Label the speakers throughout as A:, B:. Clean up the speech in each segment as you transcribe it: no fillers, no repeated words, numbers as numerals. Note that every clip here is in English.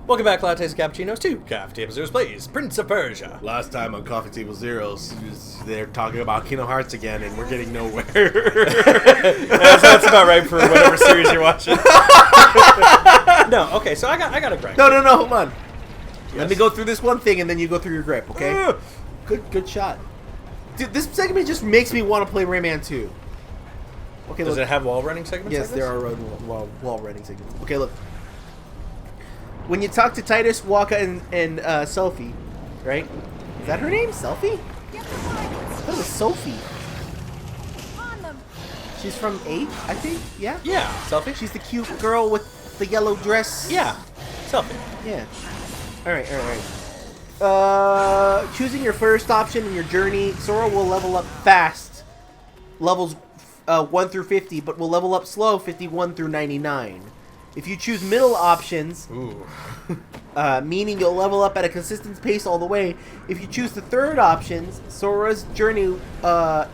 A: Welcome back, Lattes and Cappuccinos, to Coffee Table Zeros Plays Prince of Persia.
B: Last time on Coffee Table Zeros, they're talking about Kingdom Hearts again, and we're getting nowhere.
A: That's about right for whatever series you're watching. No, okay, so I got a gripe.
B: No, hold on.
A: Yes.
B: Let me go through this one thing, and then you go through your grip, okay? Good shot. Dude, this segment just makes me want to play Rayman 2. Okay,
A: Does
B: look.
A: it have wall running segments?
B: Yes, there are wall running segments. Okay, look. When you talk to Titus, Waka, and Sophie, right? Is that her name? Sophie? I thought it was Sophie. She's from 8, I think? Yeah?
A: Yeah, Selfie.
B: She's the cute girl with the yellow dress.
A: Yeah, Selfie.
B: Yeah. Alright. Choosing your first option in your journey, Sora will level up fast. Levels 1 through 50, but will level up slow 51 through 99. If you choose middle options, meaning you'll level up at a consistent pace all the way. If you choose the third options, Sora's journey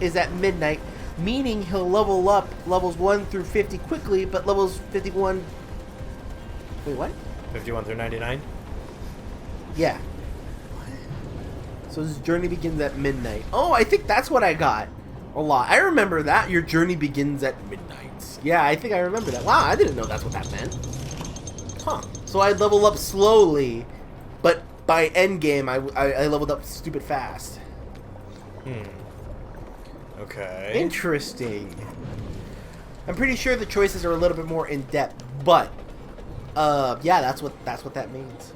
B: is at midnight, meaning he'll level up levels 1 through 50 quickly, but levels 51... Wait, what?
A: 51 through 99?
B: Yeah. So his journey begins at midnight. Oh, I think that's what I got. A lot. I remember that. Your journey begins at midnight. Yeah, I think I remember that. Wow, I didn't know that's what that meant. Huh. So I level up slowly, but by endgame, I leveled up stupid fast.
A: Okay.
B: Interesting. I'm pretty sure the choices are a little bit more in depth, but yeah, that's what that means.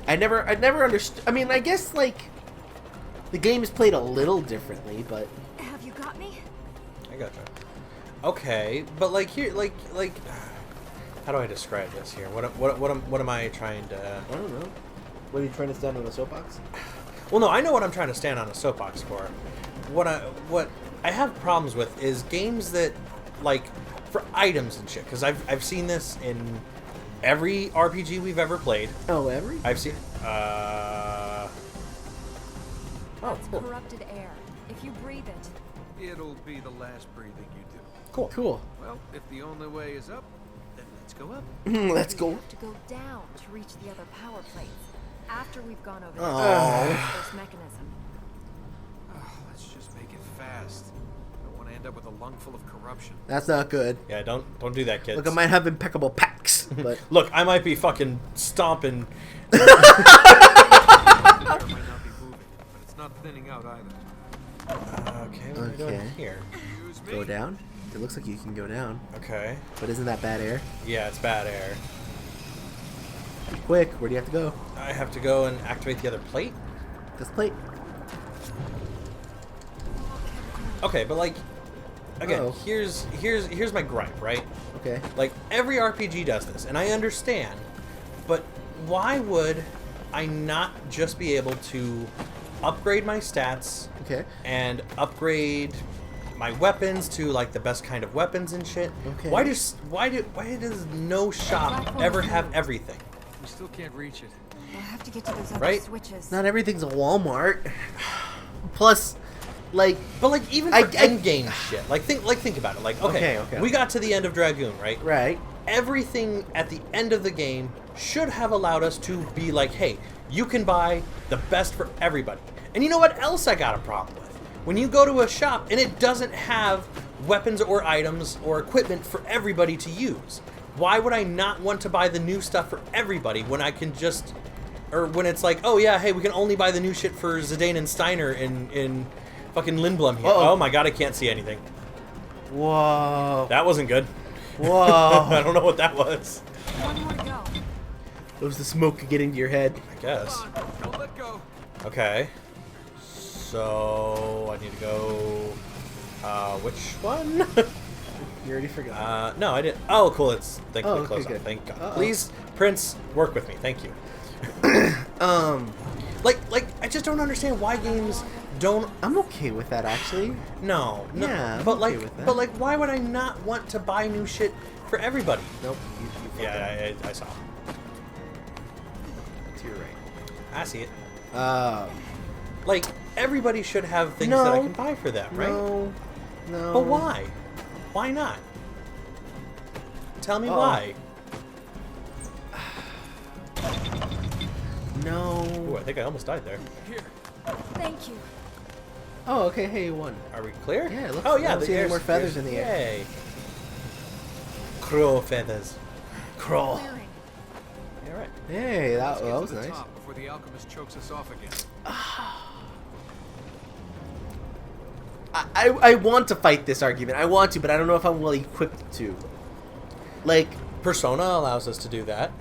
B: I never understood. I mean, I guess like the game is played a little differently, but
C: Have you got me?
A: I gotcha. Okay, but like here, like, how do I describe this here? What am I trying to?
B: I don't know. What are you trying to stand on a soapbox?
A: Well, no, I know what I'm trying to stand on a soapbox for. What I have problems with is games that, like, for items and shit. Because I've seen this in every RPG we've ever played.
B: Oh, every?
A: I've seen.
C: Oh, it's
A: cool.
C: corrupted air. If you breathe it,
D: It'll be the last breathing you do.
B: Cool.
D: Well, if the only way is up, then let's go up.
B: Let's
C: we
B: go.
C: have to go down to reach the other power plates. After we've gone over
B: Oh.
C: the first mechanism.
D: Oh, let's just make it fast. I don't want to end up with a lung full of corruption.
B: That's not good.
A: Yeah, don't do that, kids.
B: Look, I might have impeccable packs, but
A: Look, I might be fucking stomping.
D: The air might not be moving, but it's not thinning out either.
A: Okay, what are we doing
B: Okay.
A: here?
D: Excuse me?
B: go down. It looks like you can go down,
A: Okay.
B: but isn't that bad air?
A: Yeah, it's bad air.
B: Quick, where do you have to go?
A: I have to go and activate the other plate?
B: This plate.
A: Okay, but like, again,
B: Uh-oh.
A: here's my gripe, right?
B: Okay.
A: Like, every RPG does this, and I understand, but why would I not just be able to upgrade my stats
B: Okay.
A: and upgrade my weapons to like the best kind of weapons and shit?
B: Okay.
A: Why does no shop ever have everything?
D: We still can't reach it.
C: We'll have to get to those other
A: Right?
C: switches.
B: Not everything's a Walmart. Plus, like,
A: But like even for endgame shit, like think about it. Like okay,
B: Okay.
A: we got to the end of Dragoon, right?
B: right.
A: Everything at the end of the game should have allowed us to be like, hey, you can buy the best for everybody. And you know what else I got a problem with? When you go to a shop and it doesn't have weapons or items or equipment for everybody to use. Why would I not want to buy the new stuff for everybody when I can just... Or when it's like, oh yeah, hey, we can only buy the new shit for Zidane and Steiner in fucking Lindblom here.
B: Uh-oh.
A: Oh my god, I can't see anything.
B: Whoa.
A: That wasn't good.
B: Whoa.
A: I don't know what that was.
C: One more to go.
B: It was the smoke getting to your head.
A: I guess.
D: Come on, don't let go.
A: Okay. So I need to go. Which one?
B: You already forgot.
A: No, I didn't. Oh, cool. It's thankfully
B: Oh, okay,
A: closed
B: good.
A: off. Thank God.
B: Uh-oh.
A: Please, Prince, work with me. Thank you. Like, I just don't understand why games don't.
B: I'm okay with that, actually.
A: No.
B: Yeah, I'm
A: but
B: okay
A: like,
B: with that.
A: but like, why would I not want to buy new shit for everybody?
B: Nope. You fucked up.
A: Yeah, I saw.
B: To your right.
A: I see it.
B: Like,
A: Everybody should have things that I
B: No.
A: can buy for them, right?
B: no.
A: But why? Why not? Tell me
B: Uh-oh.
A: why.
B: No.
A: Ooh, I think I almost died there.
D: Here.
C: Thank you.
B: Oh, okay. Hey, you won.
A: Are we clear?
B: Yeah, it looks-
A: oh
B: I
A: yeah,
B: don't
A: the
B: see any
A: air's-
B: more feathers in the air.
A: Yay. Crow feathers.
B: Crawl.
C: Clearing.
A: All right.
B: Hey,
D: Let's
B: that
D: get
B: was
D: to the
B: nice.
D: top before the alchemist chokes us off again.
B: I want to fight this argument. I want to, but I don't know if I'm well equipped to. Like,
A: Persona allows us to do that.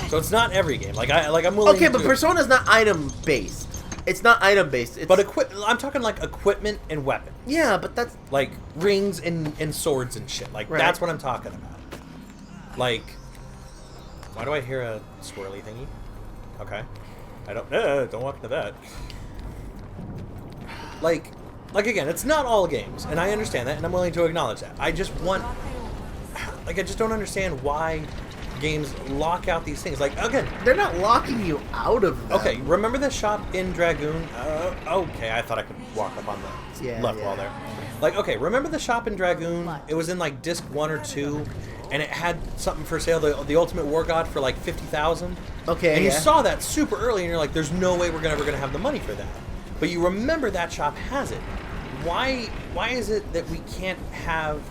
A: So it's not every game. I'm willing.
B: okay,
A: to,
B: but Persona's not item based. It's not item based. It's,
A: But I'm talking like equipment and weapons.
B: yeah, but that's
A: Like rings and swords and shit. Like
B: Right.
A: that's what I'm talking about. Like, why do I hear a swirly thingy? Okay, I don't walk into that. Like again, it's not all games, and I understand that, and I'm willing to acknowledge that. I just want, I just don't understand why games lock out these things. Like again,
B: they're not locking you out of them.
A: okay, remember the shop in Dragoon? Okay, I thought I could walk up on the left wall there. Like, okay, remember the shop in Dragoon? It was in like disc 1 or 2, and it had something for sale, the Ultimate War God for like 50,000.
B: Okay,
A: and you
B: yeah.
A: saw that super early, and you're like, "There's no way we're ever gonna have the money for that." But you remember that shop has it. Why is it that we can't have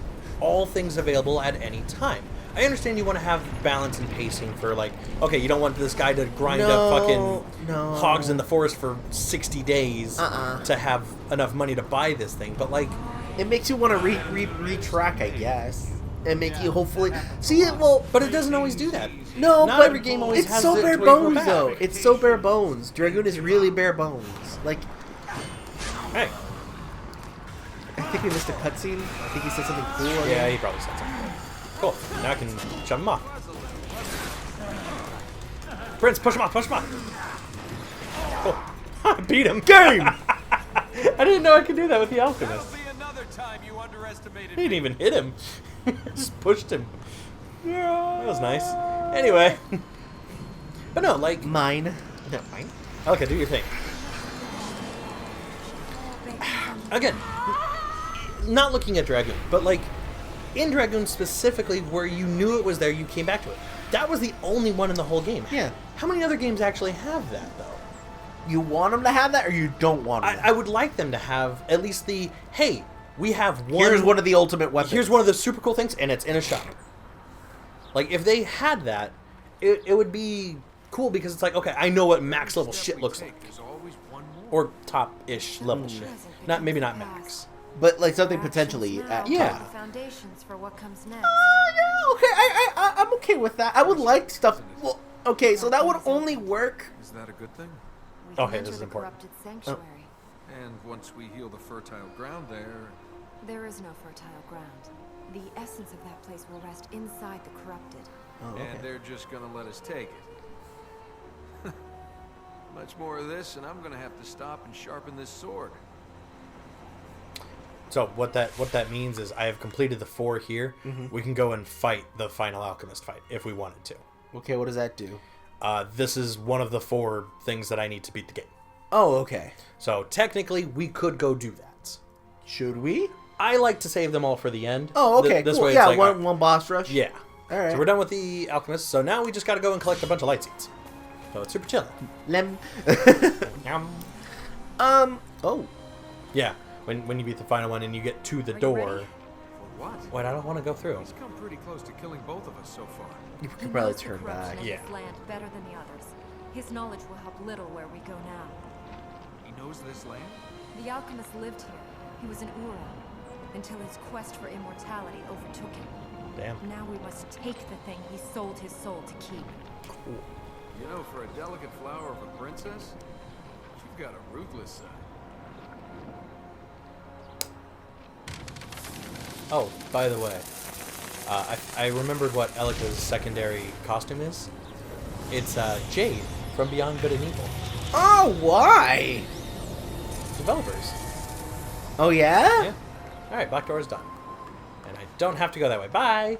A: all things available at any time? I understand you want to have balance and pacing for like, okay, you don't want this guy to grind up fucking hogs in the forest for 60 days to have enough money to buy this thing. But like,
B: It makes you want to retrack, I guess, and make you hopefully see it. Well,
A: but it doesn't always do that.
B: no,
A: Not
B: but
A: every game always
B: it's
A: has
B: so
A: it
B: bare
A: to where you go
B: bones
A: back.
B: though. It's so bare bones. Dragoon is really bare bones. Like,
A: Hey,
B: I think we missed a cutscene. I think he said something cool.
A: yeah, he probably said something. Cool. Now I can shove him off. Prince, push him off, push him off. Cool. I beat him.
B: Game.
A: I didn't know I could do that with the alchemist.
D: That'll be another time you underestimated
A: He didn't even hit him. Just pushed him. That was nice. Anyway. But no, like...
B: Mine.
A: No, mine. Okay, do your thing. Again, not looking at Dragoon, but like, in Dragoon specifically, where you knew it was there, you came back to it. That was the only one in the whole game.
B: Yeah.
A: How many other games actually have that, though?
B: You want them to have that, or you don't want them?
A: I would like them to have at least the, hey, we have one...
B: Here's one of the ultimate weapons.
A: Here's one of the super cool things, and it's in a shop. Like, if they had that, it would be cool, because it's like, okay, I know what max level shit looks like.
D: There's always one more.
A: Or top-ish level shit. Maybe not max.
B: But like something potentially at
A: Yeah.
B: top.
C: The foundations for what comes next.
B: Yeah, okay, I'm okay with that. I would like stuff. Well, okay, so that would only work.
D: Is that a good thing?
C: We can
A: Okay,
C: enter
A: this is
C: the
A: important.
C: corrupted sanctuary.
D: And once we heal the fertile ground there,
C: There is no fertile ground. The essence of that place will rest inside the corrupted.
B: Oh,
D: and
B: okay.
D: they're just gonna let us take it. Much more of this, and I'm gonna have to stop and sharpen this sword.
A: So what that means is I have completed the 4 here. We can go and fight the final alchemist fight if we wanted to.
B: Okay, what does that do?
A: This is one of the 4 things that I need to beat the game.
B: Oh, okay.
A: So technically, we could go do that.
B: Should we?
A: I like to save them all for the end.
B: Oh, okay,
A: This
B: cool.
A: way,
B: Yeah,
A: it's like,
B: one boss rush.
A: yeah.
B: All right.
A: So we're done with the alchemist. So now we just got to go and collect a bunch of light seeds. So it's super chill.
B: Lem.
A: Yum.
B: Oh.
A: Yeah. When you beat the final one and you get to the
C: Are you
A: door.
C: ready?
D: For what?
A: Wait, I don't want to go through.
D: He's come pretty close to killing both of us so far.
B: You
C: He
B: could probably
C: knows the
B: turn
C: corruption
B: back.
C: of
A: Yeah.
C: this land better than the others. His knowledge will help little where we go now.
D: He knows this land?
C: The alchemist lived here. He was an Ura, until his quest for immortality overtook him.
A: Damn.
C: Now we must take the thing he sold his soul to keep.
A: Cool.
D: You know, for a delicate flower of a princess, you've got a ruthless side.
A: Oh, by the way, I remembered what Elika's secondary costume is. It's Jade from Beyond Good and Evil.
B: Oh, why?
A: Developers.
B: Oh, yeah?
A: Yeah. All right, Black Door is done, and I don't have to go that way. Bye.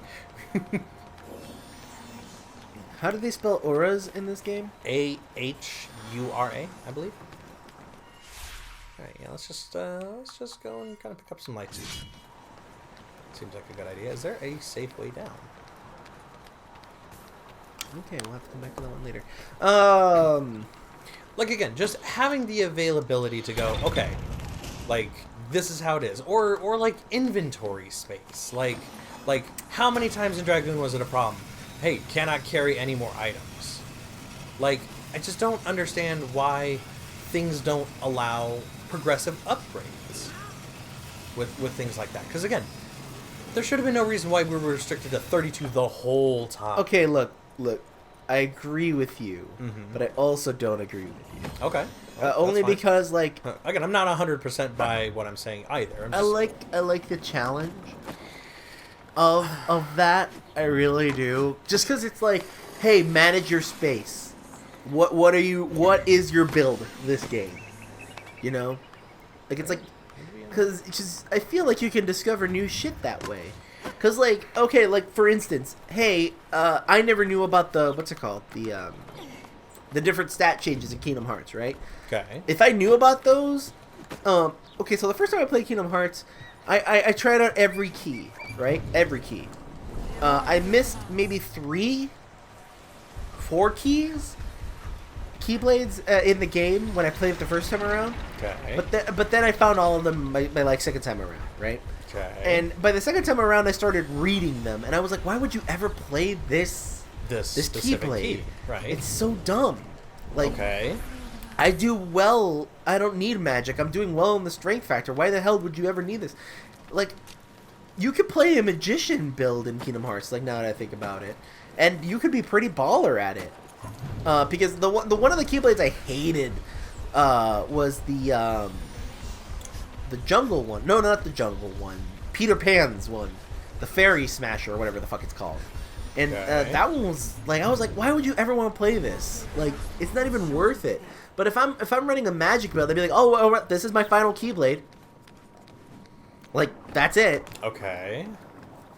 B: How do they spell auras in this game?
A: Ahura, I believe. All right, yeah. Let's just go and kind of pick up some light seeds. Seems like a good idea. Is there a safe way down?
B: Okay, we'll have to come back to that one later.
A: Like, again, just having the availability to go, okay, like, this is how it is. Or like, inventory space. Like, how many times in Dragoon was it a problem? Hey, cannot carry any more items. Like, I just don't understand why things don't allow progressive upgrades with things like that. Because, again, there should have been no reason why we were restricted to 32 the whole time.
B: Okay, look. I agree with you, but I also don't agree with you.
A: Okay.
B: Only because, like...
A: Again, I'm not 100% by what I'm saying either.
B: I like the challenge of that. I really do. Just because it's like, hey, manage your space. What is your build this game? You know? Like, it's like... Because I feel like you can discover new shit that way. Because, like, okay, like, for instance, hey, I never knew about the, what's it called? The different stat changes in Kingdom Hearts, right?
A: Okay.
B: If I knew about those, okay, so the first time I played Kingdom Hearts, I tried out every key, right? Every key. I missed maybe 4 keys, keyblades in the game when I played it the first time around.
A: Okay.
B: But then I found all of them by like second time around, right?
A: Okay.
B: And by the second time around, I started reading them, and I was like, why would you ever play this
A: specific
B: keyblade?
A: key, right?
B: It's so dumb. Like,
A: okay.
B: I do well. I don't need magic. I'm doing well in the strength factor. Why the hell would you ever need this? Like, you could play a magician build in Kingdom Hearts. Like, now that I think about it, and you could be pretty baller at it. Because the one of the keyblades I hated was the jungle one. No, not the jungle one. Peter Pan's one. The Fairy Smasher or whatever the fuck it's called. And that one was like, I was like, why would you ever want to play this? Like, it's not even worth it. But if I'm running a magic build, I'd be like, oh, this is my final keyblade. Like, that's it.
A: Okay.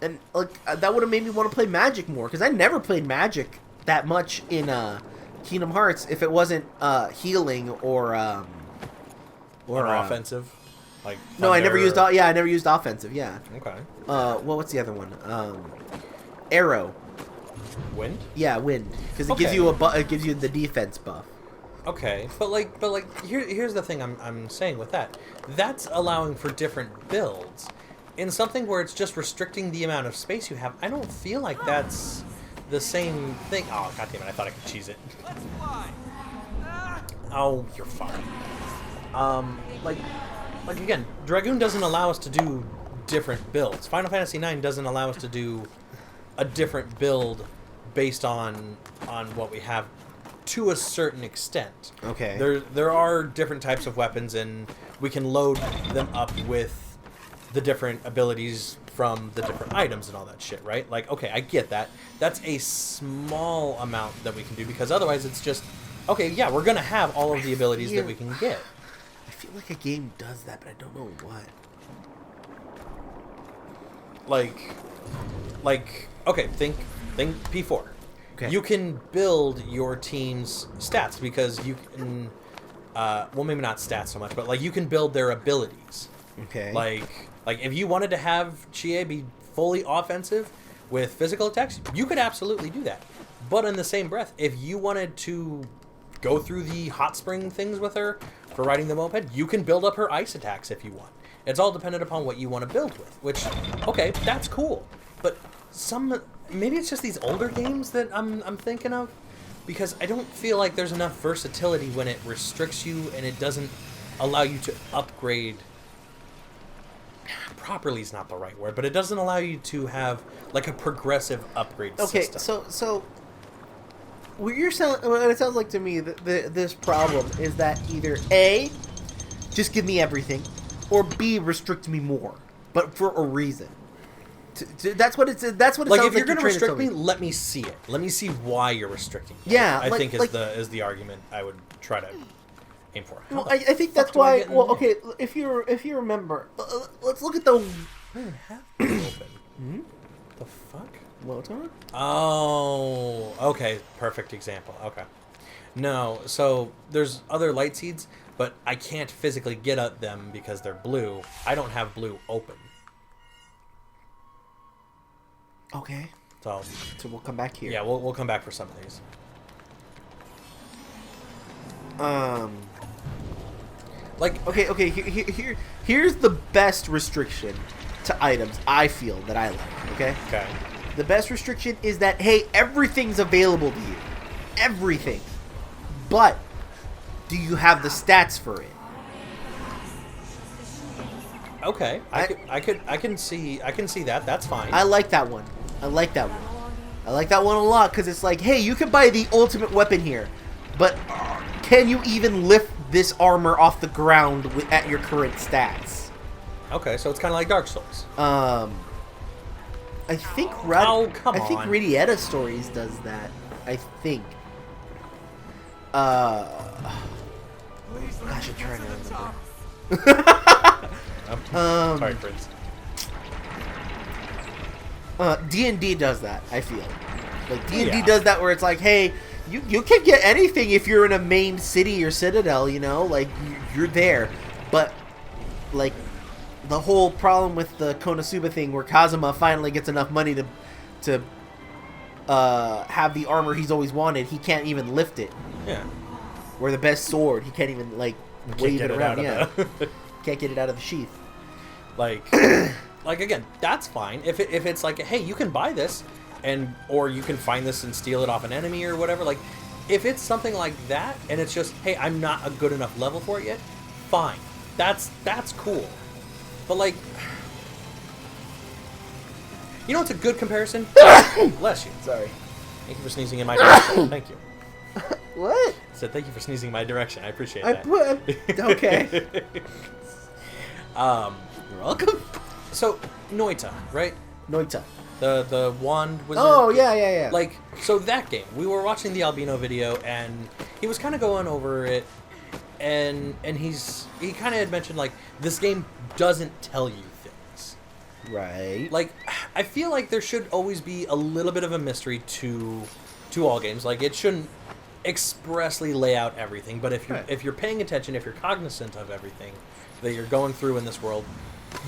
B: And like that would have made me want to play Magic more, because I never played Magic that much in Kingdom Hearts if it wasn't healing or
A: offensive. Like,
B: no, I never used. I never used offensive. Yeah.
A: Okay.
B: What's the other one? Arrow.
A: Wind.
B: Yeah, wind, because it gives you it gives you the defense buff.
A: Okay, but here's the thing I'm saying with that. That's allowing for different builds. In something where it's just restricting the amount of space you have, I don't feel like that's the same thing. Oh, goddammit, I thought I could cheese it.
D: Let's fly.
A: Oh, you're fine. Like again, Dragoon doesn't allow us to do different builds. Final Fantasy IX doesn't allow us to do a different build based on what we have to a certain extent.
B: Okay.
A: There are different types of weapons, and we can load them up with the different abilities from the different items and all that shit, right? Like, okay, I get that. That's a small amount that we can do, because otherwise it's just, okay, yeah, we're going to have all of the abilities that we can get.
B: I feel like a game does that, but I don't know what.
A: Like, okay, think P4.
B: Okay.
A: You can build your team's stats, because you can, well, maybe not stats so much, but like you can build their abilities.
B: Okay.
A: Like if you wanted to have Chie be fully offensive with physical attacks, you could absolutely do that. But in the same breath, if you wanted to go through the hot spring things with her for riding the moped, you can build up her ice attacks if you want. It's all dependent upon what you want to build with, which, okay, that's cool. But maybe it's just these older games that I'm thinking of, because I don't feel like there's enough versatility when it restricts you and it doesn't allow you to upgrade. Properly is not the right word, but it doesn't allow you to have like a progressive upgrade system.
B: Okay, so what it sounds like to me, this problem is that either A, just give me everything, or B, restrict me more, but for a reason. That's what it sounds like.
A: If you're going to restrict me, let me see it. Let me see why you're restricting me.
B: Yeah,
A: I think is the argument I would try to aim for.
B: Well, I think that's why. Well, okay, if you remember, let's look at the.
A: I don't have to open. The fuck?
B: Lotar?
A: Oh, okay. Perfect example. Okay. No, so there's other light seeds, but I can't physically get at them because they're blue. I don't have blue open.
B: Okay.
A: So
B: we'll come back here.
A: yeah, we'll come back for some of these. Like
B: Okay. Here's the best restriction to items I feel that I like. Okay. The best restriction is that hey, everything's available to you, everything, but do you have the stats for it?
A: Okay, I can see that. That's fine.
B: I like that one. I like that one a lot because it's like, hey, you can buy the ultimate weapon here, but can you even lift this armor off the ground at your current stats?
A: Okay, so it's kind of like Dark Souls.
B: I think
A: come
B: I think
A: on.
B: Radiata Stories does that. I think. Gosh, I'm trying to remember.
A: Sorry, Prince.
B: D&D does that, I feel. Like, D&D
A: Yeah.
B: does that where it's like, hey, you can get anything if you're in a main city or citadel, you know? Like, you're there. But, like, the whole problem with the Konosuba thing where Kazuma finally gets enough money to have the armor he's always wanted, he can't even lift it.
A: Yeah.
B: Or the best sword, he can't even, like, wave it around. Yeah.
A: The,
B: Can't get it out of the sheath.
A: like again, that's fine. If it's like, hey, you can buy this, or you can find this and steal it off an enemy or whatever. Like, if it's something like that, and it's just, hey, I'm not a good enough level for it yet, fine. That's cool. But like, you know what's a good comparison? Bless you.
B: Sorry.
A: Thank you for sneezing in my direction. Thank you.
B: What?
A: I said thank you for sneezing in my direction. I appreciate
B: I
A: that.
B: put... Okay. You're welcome.
A: So Noita, right?
B: Noita.
A: The wand wizard.
B: Oh, yeah.
A: Like, so that game, we were watching the Albino video, and he was kind of going over it, and he kind of had mentioned, like, this game doesn't tell you things.
B: Right.
A: Like, I feel like there should always be a little bit of a mystery to all games. Like, it shouldn't expressly lay out everything, but if you're paying attention, if you're cognizant of everything that you're going through in this world,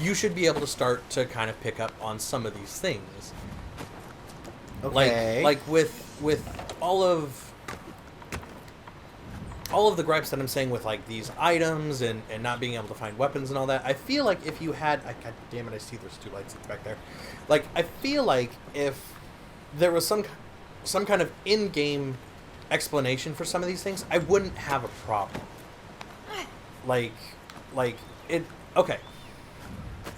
A: you should be able to start to kind of pick up on some of these things.
B: Okay.
A: Like with all of the gripes that I'm saying with like these items and not being able to find weapons and all that, I feel like if you had, God damn it, I see there's two lights back there. Like, I feel like if there was some kind of in-game explanation for some of these things, I wouldn't have a problem. Like it. Okay.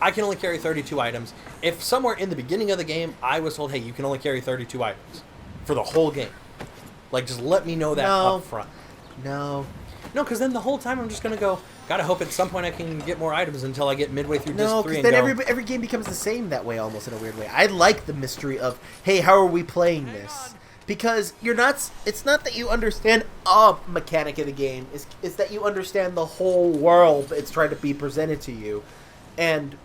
A: I can only carry 32 items. If somewhere in the beginning of the game I was told, hey, you can only carry 32 items for the whole game, like, just let me know that up front.
B: No,
A: because then the whole time I'm just going to go, gotta hope at some point I can get more items until I get midway through disc 3
B: because
A: and
B: then
A: go,
B: every game becomes the same that way, almost in a weird way. I like the mystery of, hey, how are we playing this? Because it's not that you understand a mechanic of the game. It's that you understand the whole world it's trying to be presented to you. And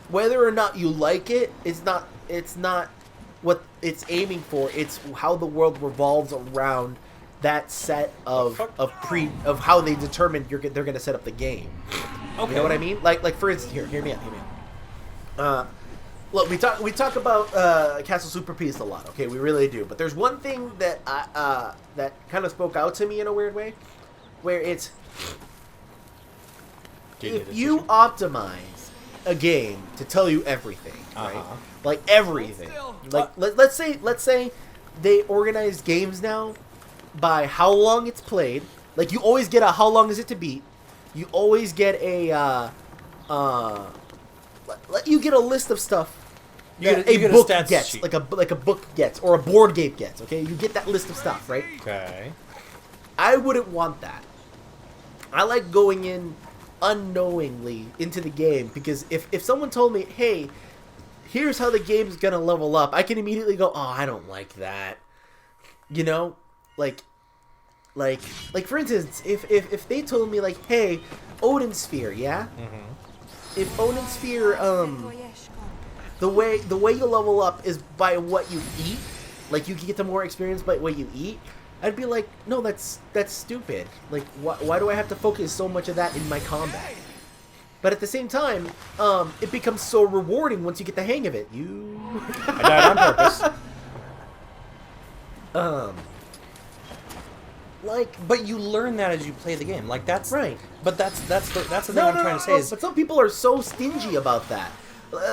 B: whether or not you like it, it's not what it's aiming for. It's how the world revolves around that set of how they determine they're going to set up the game.
A: okay.
B: You know what I mean? Like for instance, hear me out. Look, we talk about Castle Super Beast a lot. Okay, we really do. But there's one thing that that kind of spoke out to me in a weird way, where it's if you optimize a game to tell you everything, right? Like everything. Like let's say they organize games now by how long it's played. Like, you always get a how long is it to beat. You always get a you get a list of stuff that a book gets, like a book gets, or a board game gets. Okay, you get that list of stuff, right?
A: Okay.
B: I wouldn't want that. I like going in unknowingly into the game, because if someone told me, hey, here's how the game's gonna level up, I can immediately go, oh, I don't like that. You know, like for instance, if they told me, like, hey, Odin Sphere, yeah? Mm-hmm. If Odin Sphere, the way you level up is by what you eat, like, you can get the more experience by what you eat, I'd be like, no, that's stupid. Like, why do I have to focus so much of that in my combat? But at the same time, it becomes so rewarding once you get the hang of it.
A: I died on purpose.
B: Like,
A: But you learn that as you play the game. Like that's
B: right.
A: But that's the thing I'm trying to say is
B: but some people are so stingy about that.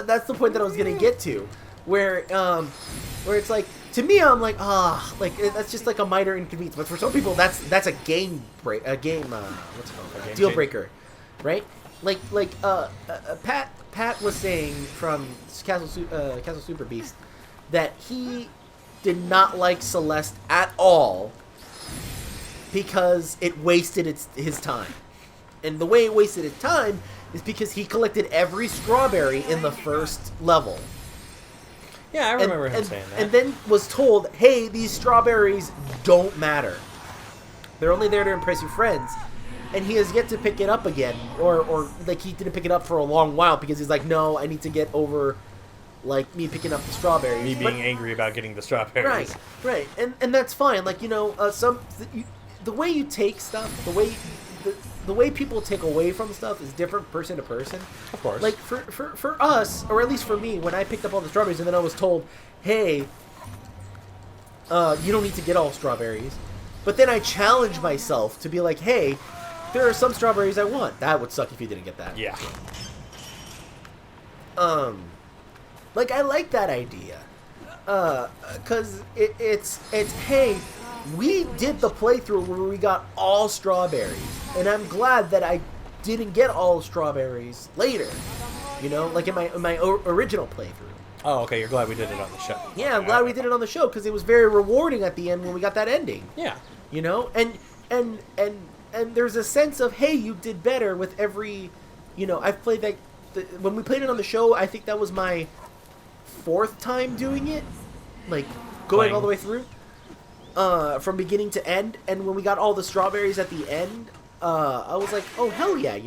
B: That's the point that I was gonna get to, where it's like, to me, I'm like, like that's just like a minor inconvenience. But for some people, that's a game what's it called?
A: game
B: Deal
A: changer.
B: breaker, right? Pat was saying from Castle Super Beast that he did not like Celeste at all because it wasted his time. And the way it wasted his time is because he collected every strawberry in the first level.
A: Yeah, I remember him saying that.
B: And then was told, hey, these strawberries don't matter. They're only there to impress your friends. And he has yet to pick it up again. Or like, he didn't pick it up for a long while because he's like, no, I need to get over, like, me picking up the strawberries.
A: Me being angry about getting the strawberries.
B: Right. And that's fine. Like, the way you take stuff, the way people take away from stuff is different person to person.
A: Of course.
B: Like, for us, or at least for me, when I picked up all the strawberries and then I was told, hey, you don't need to get all strawberries. But then I challenged myself to be like, hey, there are some strawberries I want. That would suck if you didn't get that.
A: Yeah.
B: Like, I like that idea. Because it's hey, we did the playthrough where we got all strawberries. And I'm glad that I didn't get all strawberries later. You know, like in my original playthrough.
A: Oh, okay. You're glad we did it on the show.
B: Yeah, I'm glad we did it on the show because it was very rewarding at the end when we got that ending.
A: Yeah.
B: You know, and there's a sense of, hey, you did better with every, I've played that when we played it on the show. I think that was my 4th time doing it, like going all the way through, from beginning to end. And when we got all the strawberries at the end, I was like, oh hell yeah,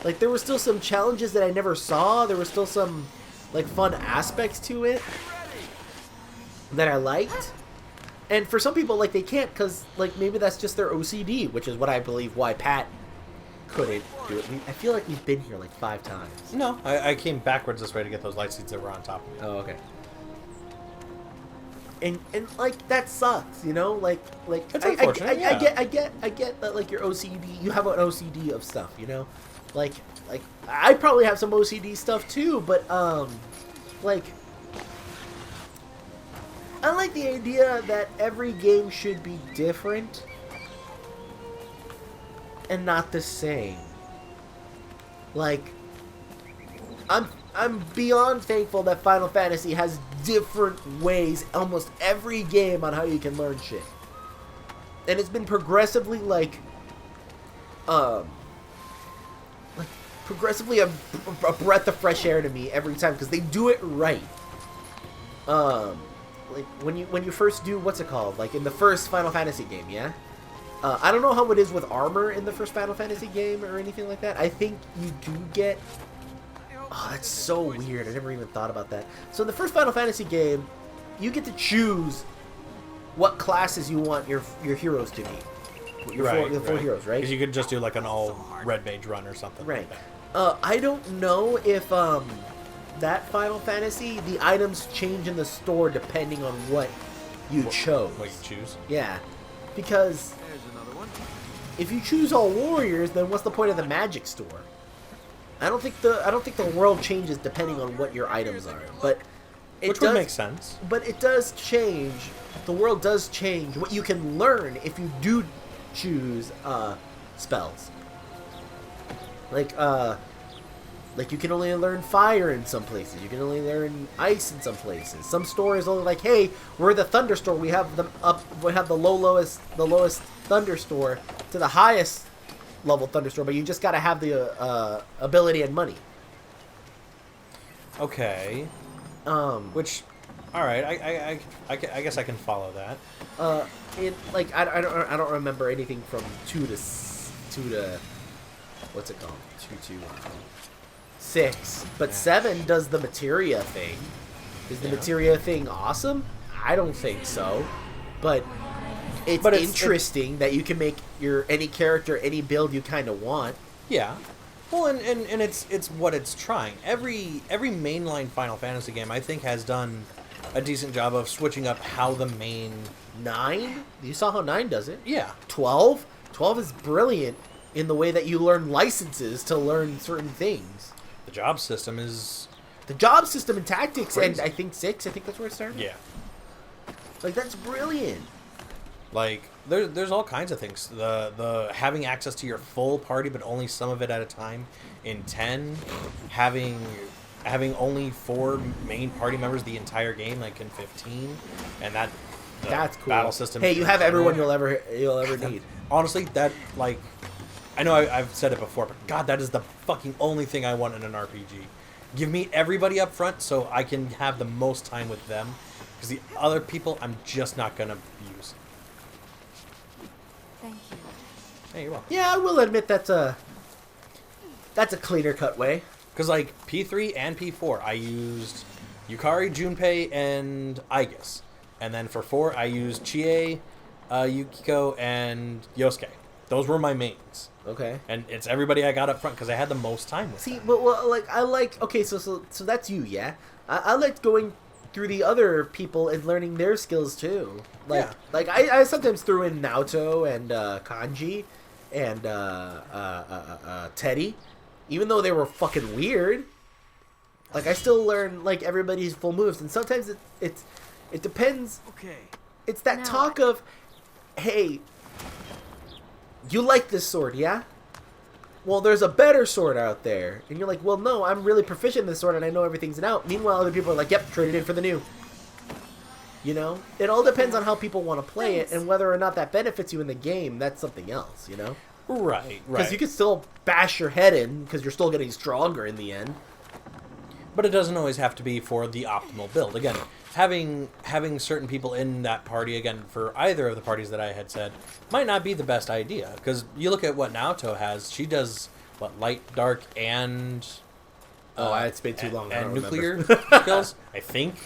B: like there were still some challenges that I never saw. There were still some like fun aspects to it that I liked. And for some people, like, they can't because, like, maybe that's just their OCD, which is what I believe why Pat couldn't do it. I feel like we've been here, like, 5 times.
A: No, I came backwards this way to get those light seeds that were on top of me.
B: Oh, okay. And like, that sucks, Like,
A: It's unfortunate,
B: I get that, like, your OCD, you have an OCD of stuff, Like, I probably have some OCD stuff, too, but, like, I like the idea that every game should be different and not the same. Like, I'm beyond thankful that Final Fantasy has different ways almost every game on how you can learn shit. And it's been progressively progressively a breath of fresh air to me every time because they do it right. Like when you first do, what's it called? Like in the first Final Fantasy game, yeah? I don't know how it is with armor in the first Final Fantasy game or anything like that. I think you do get... Oh, that's so weird. I never even thought about that. So in the first Final Fantasy game, you get to choose what classes you want your heroes to be. Your four heroes, right?
A: Because you could just do like an all red mage run or something.
B: Right.
A: Like that.
B: I don't know if that Final Fantasy, the items change in the store depending on what you chose.
A: What you choose?
B: Yeah. Because
D: There's another one.
B: if you choose all warriors, then what's the point of the magic store? I don't think the world changes depending on what your items are. But
A: Which would make sense.
B: But it does change. The world does change what you can learn if you do choose spells. Like you can only learn fire in some places. You can only learn ice in some places. Some stores only like, hey, we're the thunder store. We have them up. We have the lowest thunder store to the highest level thunder store. But you just got to have the ability and money.
A: Okay. Which, all right. I guess I can follow that.
B: I don't remember anything from 2 to what's it called? 2 to 6. But 7 does the materia thing. Is the materia thing awesome? I don't think so. But it's interesting that you can make any character, any build you kind of want.
A: Yeah. Well, and it's what it's trying. Every mainline Final Fantasy game, I think, has done a decent job of switching up how the main...
B: 9? You saw how 9 does it.
A: Yeah.
B: 12? 12 is brilliant in the way that you learn licenses to learn certain things.
A: The job system is...
B: The job system and tactics,
A: crazy.
B: and I think 6, I think that's where it started.
A: Yeah.
B: Like, that's brilliant.
A: Like, there's all kinds of things. The having access to your full party, but only some of it at a time. In 10, having only 4 main party members the entire game, like in 15, and that's cool. Battle system.
B: Hey, you have everyone you'll ever need.
A: Honestly, that, like, I know I've said it before, but God, that is the fucking only thing I want in an RPG. Give me everybody up front so I can have the most time with them, because the other people I'm just not gonna use.
C: Thank you.
A: Hey, you're welcome.
B: Yeah, I will admit that's a cleaner cut way.
A: Because, like, P3 and P4, I used Yukari, Junpei, and Aigis. And then for 4, I used Chie, Yukiko, and Yosuke. Those were my mains.
B: Okay.
A: And it's everybody I got up front because I had the most time with
B: See,
A: them.
B: but well, like I like okay, so that's you, yeah. I like going through the other people and learning their skills too. Like
A: Yeah.
B: like I sometimes threw in Naoto and Kanji and Teddy, even though they were fucking weird. Like I still learn like everybody's full moves, and sometimes it depends.
D: Okay.
B: It's that
C: No.
B: talk of, hey, you like this sword, yeah? Well, there's a better sword out there. And you're like, well, no, I'm really proficient in this sword and I know everything's out. Meanwhile, other people are like, yep, trade it in for the new. You know? It all depends on how people want to play it and whether or not that benefits you in the game. That's something else, you know?
A: Right.
B: Because you can still bash your head in because you're still getting stronger in the end.
A: But it doesn't always have to be for the optimal build. Again, having certain people in that party, again, for either of the parties that I had said, might not be the best idea. Because you look at what Naoto has, she does, what, light, dark, and...
B: It's been too long. I
A: And
B: don't
A: nuclear
B: remember.
A: skills, I think.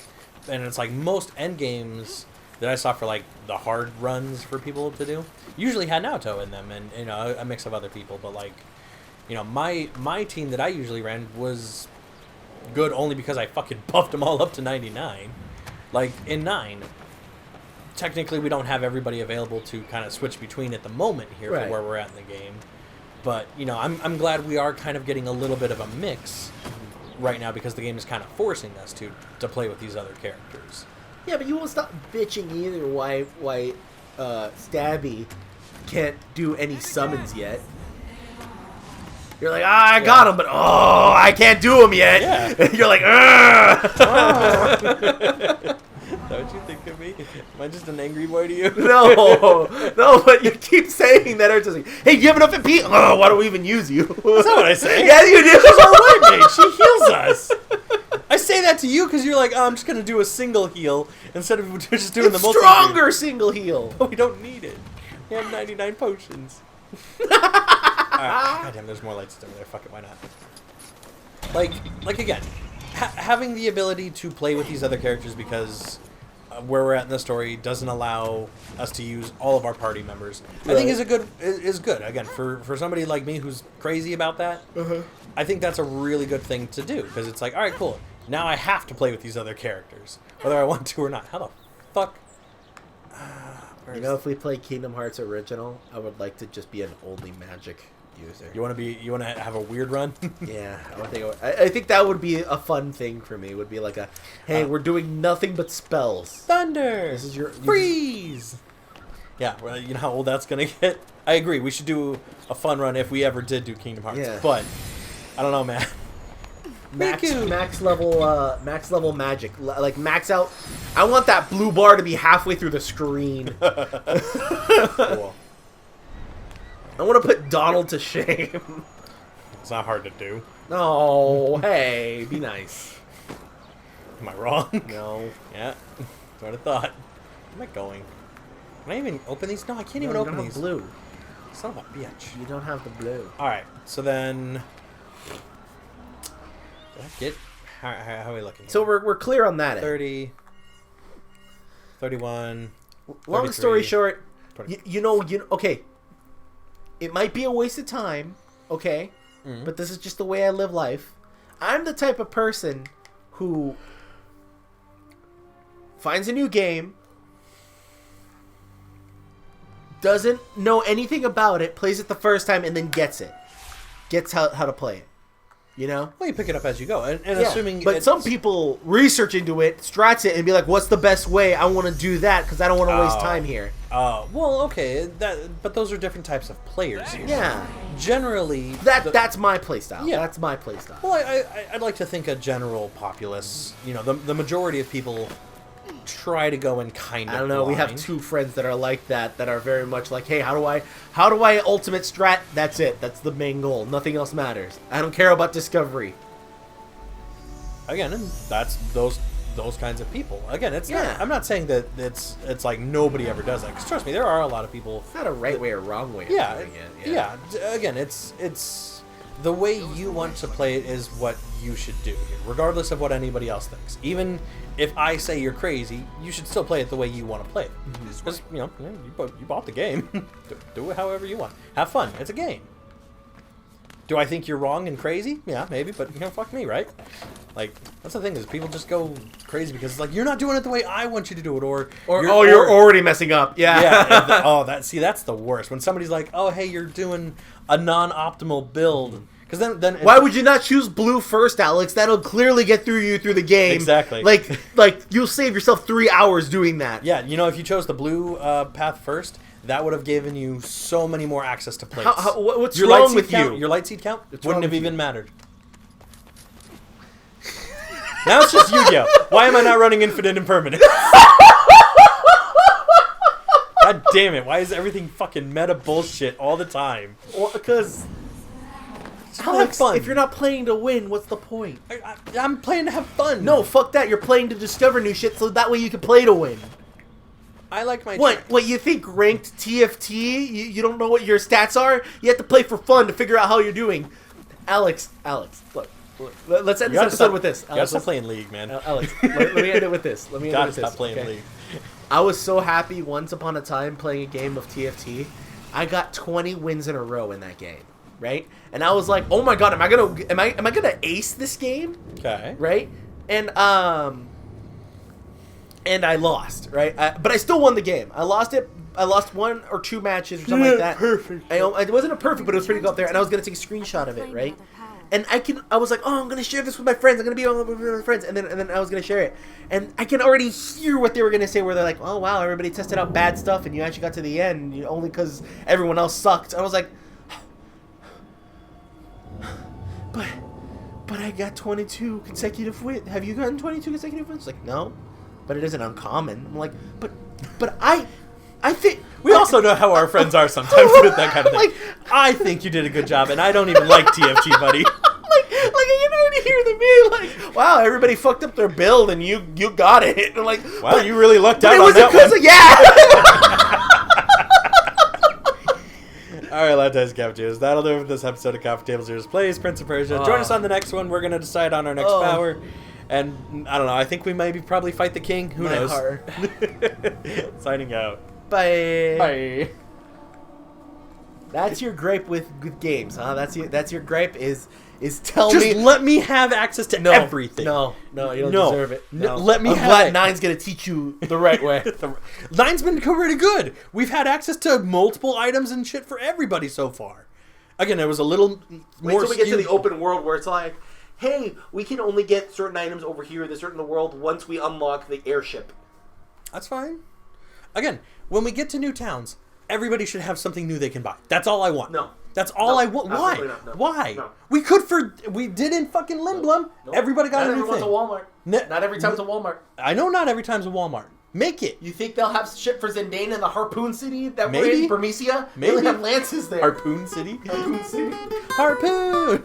A: And it's like most end games that I saw for like the hard runs for people to do usually had Naoto in them, and, you know, a mix of other people. But, like, you know, my team that I usually ran was good only because I fucking buffed them all up to 99. Like, in 9, technically we don't have everybody available to kind of switch between at the moment here
B: Right.
A: for where we're at in the game. But, you know, I'm glad we are kind of getting a little bit of a mix right now because the game is kind of forcing us to play with these other characters.
B: Yeah, but you won't stop bitching either why Stabby can't do any summons yet. You're like, I got him, but I can't do him yet.
A: Yeah.
B: And you're like, ugh.
A: Is that what you think of me? Am I just an angry boy to you?
B: No, but you keep saying that. It's just like, hey, do you have enough MP? Oh, why don't we even use you?
A: That's not what I say.
B: Yeah, you do.
A: She's our roommate. She heals us. I say that to you because you're like, I'm just going to do a single heal instead of just doing
B: It's
A: the multi.
B: stronger single heal.
A: But we don't need it. We have 99 potions. Alright, goddamn, there's more lights over there. Fuck it, why not? Like again, having the ability to play with these other characters because where we're at in the story doesn't allow us to use all of our party members. I think is good. Again, for somebody like me who's crazy about that, I think that's a really good thing to do because it's like, all right, cool. Now I have to play with these other characters, whether I want to or not. How the fuck?
B: You know, if we play Kingdom Hearts Original, I would like to just be an only magic user.
A: You want to have a weird run?
B: Yeah, I think that would be a fun thing for me. Would be like hey, we're doing nothing but spells.
A: Thunder.
B: This is your
A: freeze. Yeah, well, you know how old that's gonna get. I agree. We should do a fun run if we ever did do Kingdom Hearts.
B: Yeah.
A: But I don't know, man.
B: max level magic, like max out. I want that blue bar to be halfway through the screen.
A: Cool.
B: I want to put Donald to shame.
A: It's not hard to do.
B: No, hey, be nice.
A: Am I wrong?
B: No.
A: Yeah, that's what I thought. Where am I going? Can I even open these? No, I can't even
B: you
A: open
B: don't
A: these.
B: have blue.
A: Son of a bitch.
B: You don't have the blue.
A: All right, so then. Did I get? How are we looking? Here?
B: So we're clear on that.
A: 30. 31.
B: Long story
A: 33,
B: short,
A: 20.
B: you know, okay. It might be a waste of time, okay?
A: Mm-hmm.
B: But this is just the way I live life. I'm the type of person who finds a new game, doesn't know anything about it, plays it the first time, and then gets how to play it. You know?
A: Well, you pick it up as you go, and
B: Yeah,
A: assuming.
B: but some people research into it, strats it, and be like, "What's the best way? I want to do that because I don't want to waste time here."
A: Well, okay, but those are different types of players here.
B: Yeah,
A: Generally,
B: that's my playstyle.
A: Yeah.
B: That's my playstyle.
A: Well, I'd like to think a general populace. You know, the majority of people try to go in kind of.
B: I don't know. We have
A: blind.
B: 2 friends that are like that are very much like, hey, how do I ultimate strat? That's it. That's the main goal. Nothing else matters. I don't care about discovery.
A: Again, and that's those kinds of people. Again, it's
B: Yeah.
A: not. I'm not saying that it's like nobody ever does that. 'Cause trust me, there are a lot of people.
B: It's not a right way or wrong way of
A: Yeah,
B: doing it.
A: yeah. Again, it's the way you want to play it is what you should do here, regardless of what anybody else thinks. Even if I say you're crazy, you should still play it the way you want to play it. Because you bought the game. Do it however you want. Have fun. It's a game. Do I think you're wrong and crazy? Yeah, maybe, but fuck me, right? Like, that's the thing is people just go crazy because it's like you're not doing it the way I want you to do it, or
B: you're already messing up. Yeah.
A: Yeah. That's the worst. When somebody's like, oh, hey, you're doing a non-optimal build. Because then
B: Why would you not choose blue first, Alex? That'll clearly get you through the game.
A: Exactly.
B: Like you'll save yourself 3 hours doing that.
A: Yeah, if you chose the blue path first, that would have given you so many more access to plates.
B: What's
A: your
B: wrong
A: light
B: with
A: count,
B: you?
A: Your light seed count
B: What's wrong
A: wouldn't have
B: with
A: even mattered. Now it's just Yu-Gi-Oh! Why am I not running infinite impermanence? God damn it! Why is everything fucking meta bullshit all the time?
B: Well, because
A: Alex, fun.
B: if you're not playing to win, what's the point?
A: I'm playing to have fun.
B: No, fuck that. You're playing to discover new shit, so that way you can play to win.
A: I like my.
B: What you think ranked TFT? You don't know what your stats are? You have to play for fun to figure out how you're doing. Alex, look. Let's end this episode with this.
A: You gotta stop playing League, man.
B: Alex, let me end it with this.
A: Stop playing League.
B: I was so happy once upon a time playing a game of TFT. I got 20 wins in a row in that game, right? And I was like, "Oh my god, am I gonna ace this game?"
A: Okay.
B: Right? And I lost, right? But I still won the game. I lost it. I lost 1 or 2 matches or something like that.
A: Perfect.
B: It wasn't a perfect, but it was pretty good up there. And I was gonna take a screenshot of it, right? And I was like, oh, I'm gonna share this with my friends. I'm gonna be with my friends, and then I was gonna share it, and I can already hear what they were gonna say, where they're like, oh wow, everybody tested out bad stuff, and you actually got to the end only because everyone else sucked. I was like, but I got 22 consecutive wins. Have you gotten 22 consecutive wins? Like, no, but it isn't uncommon. I'm like, but I think
A: we also know how our friends are sometimes with that kind of thing. I think you did a good job, and I don't even like TFG, buddy.
B: I can already hear them being like, "Wow, everybody fucked up their build, and you got it." And like,
A: wow, you really lucked out on that one.
B: Yeah.
A: All right, Lattes Coffee Tables. That'll do it for this episode of Coffee Tables Here's Plays Prince of Persia. Join us on the next one. We're gonna decide on our next power. And I don't know. I think we maybe probably fight the king. Who knows? Signing out.
B: Bye.
A: Bye.
B: That's your gripe with games, huh? That's your gripe is tell me.
A: Just let me have access to everything.
B: No, you don't deserve it. No.
A: Let me
B: I'm
A: have
B: glad
A: it.
B: Nine's gonna teach you the right way.
A: Nine's been pretty good. We've had access to multiple items and shit for everybody so far. Again, there was a little
B: Wait
A: more
B: till we get to
A: skewed-
B: the open world where it's like, hey, we can only get certain items over here, this certain in the world, once we unlock the airship.
A: That's fine. Again, when we get to new towns, everybody should have something new they can buy. That's all I want.
B: No.
A: That's all I want. Why?
B: Not, no.
A: Why?
B: No.
A: We did in fucking Limblum.
B: No.
A: Everybody got a new thing.
B: Not everyone's a Walmart. Not every time's a Walmart.
A: I know not every time's a Walmart. Make it.
B: You think they'll have shit for Zendane in the Harpoon City that we're
A: Maybe.
B: in, Bermesia?
A: Maybe.
B: They only have lances there.
A: Harpoon City?
B: Harpoon City.
A: Harpoon!